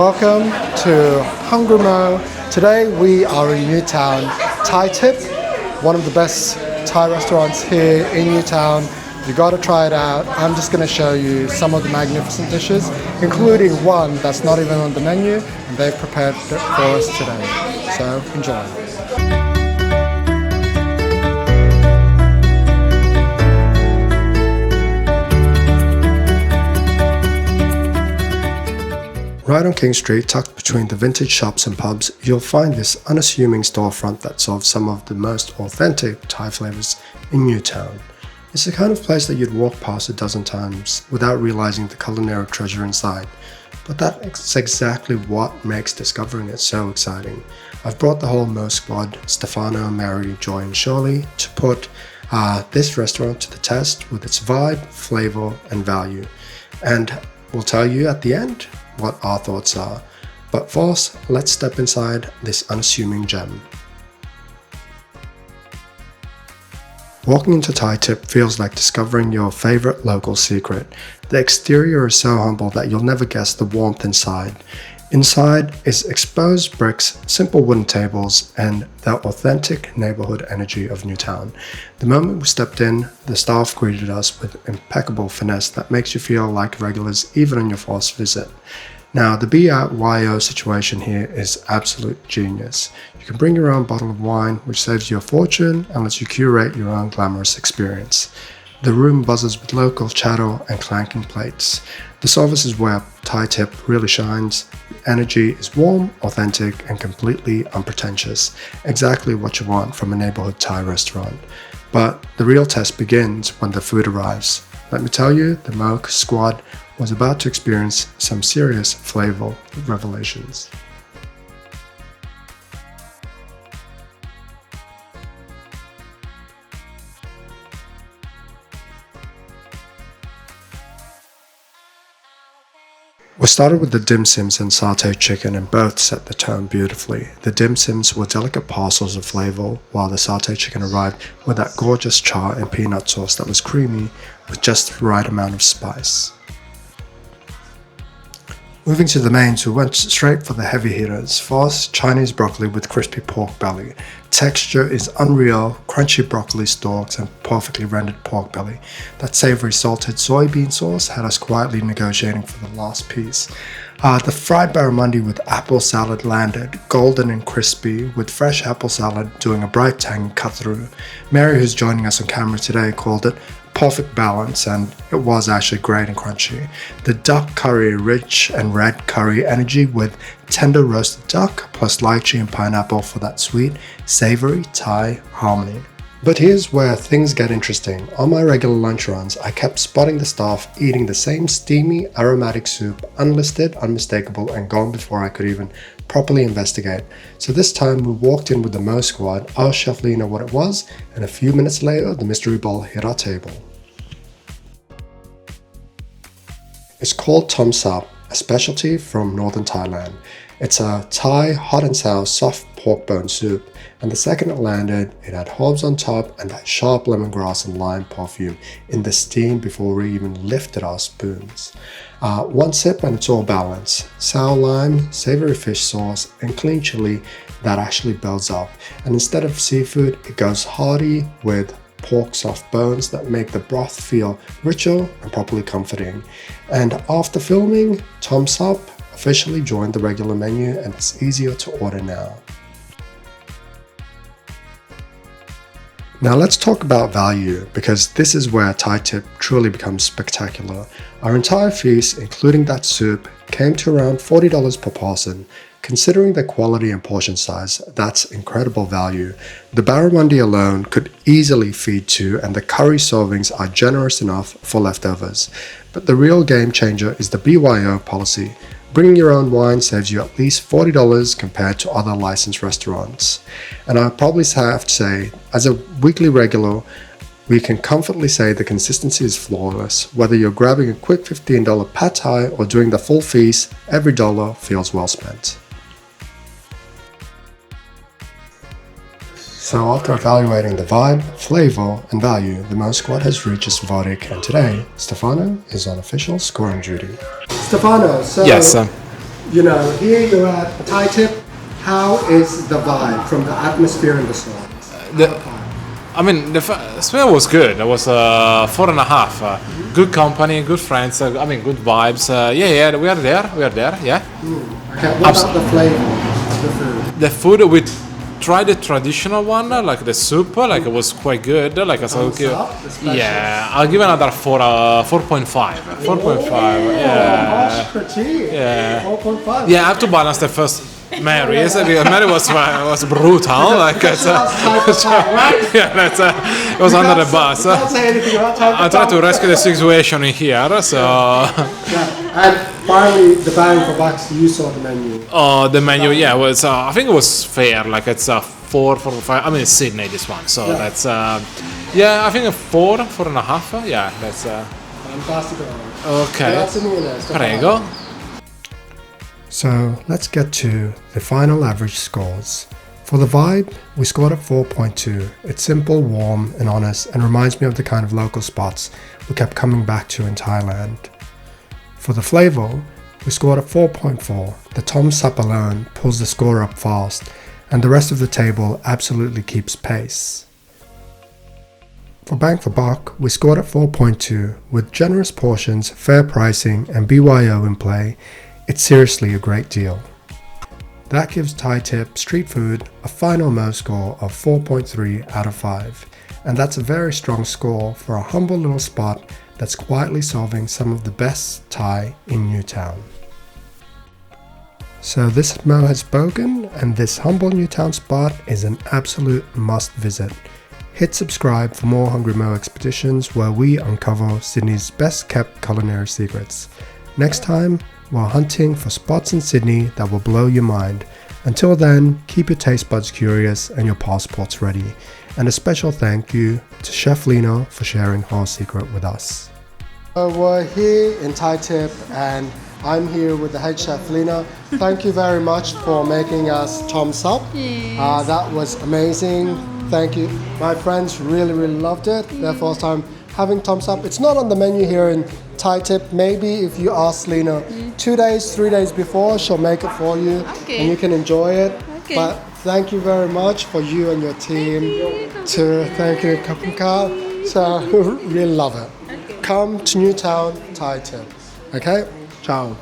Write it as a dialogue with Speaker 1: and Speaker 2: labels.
Speaker 1: Welcome to Gourmet. Today we are in Newtown, Thai Tip, one of the best Thai restaurants here in Newtown. You gotta try it out. I'm just gonna show you some of the magnificent dishes, including one that's not even on the menu, and they've prepared it for us today. So enjoy. Right on King Street, tucked between the vintage shops and pubs, you'll find this unassuming storefront that serves some of the most authentic Thai flavors in Newtown. It's the kind of place that you'd walk past a dozen times without realizing the culinary treasure inside. But that's exactly what makes discovering it so exciting. I've brought the whole Mo squad, Stefano, Mary, Joy and Shirley, to put this restaurant to the test with its vibe, flavor and value. And we'll tell you at the end what our thoughts are. But first, let's step inside this unassuming gem. Walking into Thai Tip feels like discovering your favorite local secret. The exterior is so humble that you'll never guess the warmth inside. Inside is exposed bricks, simple wooden tables, and the authentic neighborhood energy of Newtown. The moment we stepped in, the staff greeted us with impeccable finesse that makes you feel like regulars even on your first visit. Now, the BYO situation here is absolute genius. You can bring your own bottle of wine, which saves you a fortune and lets you curate your own glamorous experience. The room buzzes with local chatter and clanking plates. The service is where Thai Tip really shines. The energy is warm, authentic, and completely unpretentious. Exactly what you want from a neighborhood Thai restaurant. But the real test begins when the food arrives. Let me tell you, the Mo squad was about to experience some serious flavor revelations. We started with the dim sims and satay chicken, and both set the tone beautifully. The dim sims were delicate parcels of flavor, while the satay chicken arrived with that gorgeous char and peanut sauce that was creamy with just the right amount of spice. Moving to the mains, we went straight for the heavy hitters. First, Chinese broccoli with crispy pork belly. Texture is unreal, crunchy broccoli stalks and perfectly rendered pork belly. That savory salted soybean sauce had us quietly negotiating for the last piece. The fried barramundi with apple salad landed, golden and crispy, with fresh apple salad doing a bright tang cut through. Mary, who's joining us on camera today, called it perfect balance, and it was actually great and crunchy. The duck curry, rich and red curry energy with tender roasted duck plus lychee and pineapple for that sweet, savory Thai harmony. But here's where things get interesting. On my regular lunch runs, I kept spotting the staff eating the same steamy, aromatic soup, unlisted, unmistakable, and gone before I could even properly investigate. So this time we walked in with the Mo squad, asked Chef Lena what it was, and a few minutes later the mystery bowl hit our table. It's called Tom Zaap, a specialty from northern Thailand. It's a Thai hot and sour soft pork bone soup, and the second it landed, it had herbs on top and that sharp lemongrass and lime perfume in the steam before we even lifted our spoons. One sip and it's all balanced. Sour lime, savory fish sauce, and clean chili that actually builds up. And instead of seafood, it goes hearty with pork soft bones that make the broth feel richer and properly comforting. And after filming, Tom Zaap officially joined the regular menu and it's easier to order now. Now let's talk about value, because this is where Thai Tip truly becomes spectacular. Our entire feast, including that soup, came to around $40 per person. Considering the quality and portion size, that's incredible value. The barramundi alone could easily feed two, and the curry servings are generous enough for leftovers. But the real game changer is the BYO policy. Bringing your own wine saves you at least $40 compared to other licensed restaurants. And I'll probably have to say, as a weekly regular, we can comfortably say the consistency is flawless. Whether you're grabbing a quick $15 pad thai or doing the full feast, every dollar feels well spent. So after evaluating the vibe, flavor, and value, the Mo squad has reached its verdict, and today, Stefano is on official scoring duty. Stefano, so
Speaker 2: Yes, sir.
Speaker 1: You know, here you're at Thai Tip. How is the vibe from the atmosphere in the store?
Speaker 2: The smell was good. It was 4.5. Good company, good friends. Good vibes. Yeah, we are there. Yeah.
Speaker 1: Okay, what about the flavor of the food?
Speaker 2: The food we tried the traditional one, like the soup. Like it was quite good. Like I'll give another 4.5. 4.5. Yeah.
Speaker 1: Yeah. 4.5.
Speaker 2: Yeah, I have to balance the first Mary. Yes, because Mary was brutal. Like it's, it was under the bus.
Speaker 1: Can't say anything about Thai
Speaker 2: I tried to rescue the situation in here. So.
Speaker 1: And finally, the bang for bucks. You saw the menu.
Speaker 2: Oh, the menu, yeah, was I think it was fair. Like it's 4, 5. It's Sydney this one, so that's I think 4.5. Yeah, that's.
Speaker 1: Fantastico.
Speaker 2: Okay.
Speaker 1: Grazie mille.
Speaker 2: Prego.
Speaker 1: So let's get to the final average scores. For the vibe, we scored at 4.2. It's simple, warm, and honest, and reminds me of the kind of local spots we kept coming back to in Thailand. For the flavor, we scored at 4.4. The Tom Sup alone pulls the score up fast, and the rest of the table absolutely keeps pace. For bang for buck, we scored at 4.2. With generous portions, fair pricing, and BYO in play, it's seriously a great deal. That gives Thai Tip Street Food a final Mo score of 4.3 out of 5, and that's a very strong score for a humble little spot that's quietly solving some of the best Thai in Newtown. So this Mo has spoken, and this humble Newtown spot is an absolute must visit. Hit subscribe for more Hungry Mo expeditions where we uncover Sydney's best kept culinary secrets. Next time, we're hunting for spots in Sydney that will blow your mind. Until then, keep your taste buds curious and your passports ready. And a special thank you to Chef Lino for sharing her secret with us. We're here in Thai Tip and I'm here with the head chef Lina. Thank you very much for making us Tom Sup.
Speaker 3: Yes.
Speaker 1: That was amazing. Thank you. My friends really loved it. Their first time having Tom Sup. It's not on the menu here in Thai Tip. Maybe if you ask Lena 2 days, 3 days before, she'll make it for you and you can enjoy it.
Speaker 3: Okay.
Speaker 1: But thank you very much for you and your team. Thank you, Kapinka. So really love it.
Speaker 3: Okay.
Speaker 1: Come to Newtown, Thai Tip. Okay? Ciao.